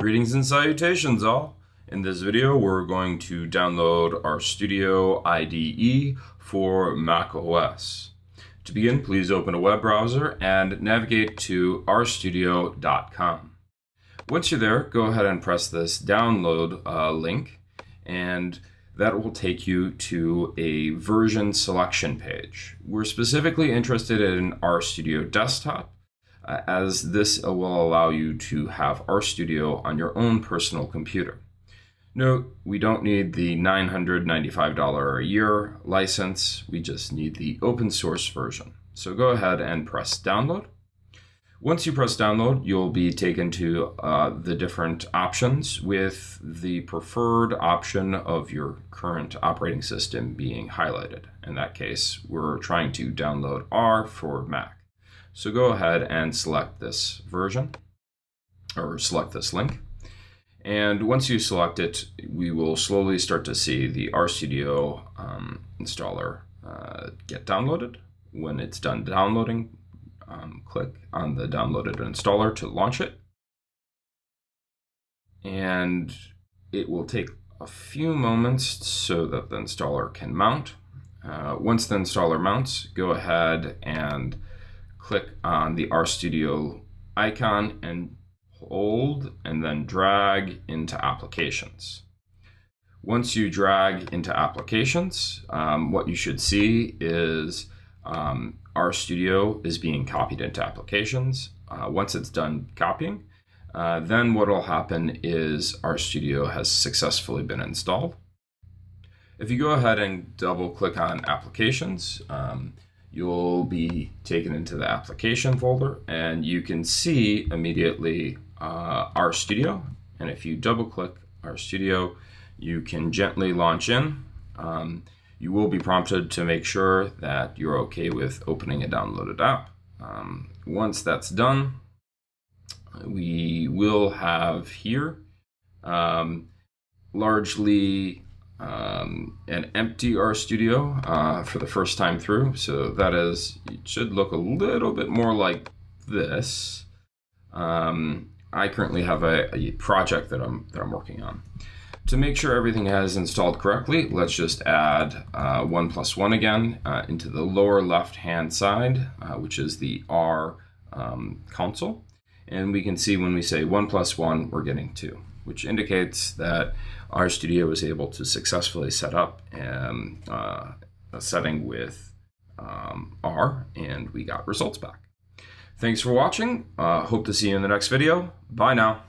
Greetings and salutations all. In this video we're going to download RStudio IDE for macOS. To begin, please open a web browser and navigate to rstudio.com. Once you're there, go ahead and press this download link, and that will take you to a version selection page. We're specifically interested in RStudio Desktop, as this will allow you to have RStudio on your own personal computer. Note, we don't need the $995 a year license, we just need the open source version. So go ahead and press download. Once you press download, you'll be taken to the different options, with the preferred option of your current operating system being highlighted. In that case, we're trying to download R for Mac. So go ahead and select this version, or select this link. And once you select it, we will slowly start to see the RStudio installer get downloaded. When it's done downloading, click on the downloaded installer to launch it. And it will take a few moments so that the installer can mount. Once the installer mounts, go ahead and click on the RStudio icon and hold and then drag into applications. Once you drag into applications, what you should see is RStudio is being copied into applications. Once it's done copying, then what will happen is RStudio has successfully been installed. If you go ahead and double click on applications, you'll be taken into the application folder, and you can see immediately RStudio. And if you double click RStudio, you can gently launch in. You will be prompted to make sure that you're okay with opening a downloaded app. Once that's done, we will have here largely an empty RStudio for the first time through. So that is, it should look a little bit more like this. I currently have a project that I'm working on. To make sure everything has installed correctly, let's just add 1+1 again into the lower left-hand side, which is the R console. And we can see when we say 1+1, we're getting 2, which indicates that RStudio is able to successfully set up a setting with R, and we got results back. Thanks for watching. Hope to see you in the next video. Bye now.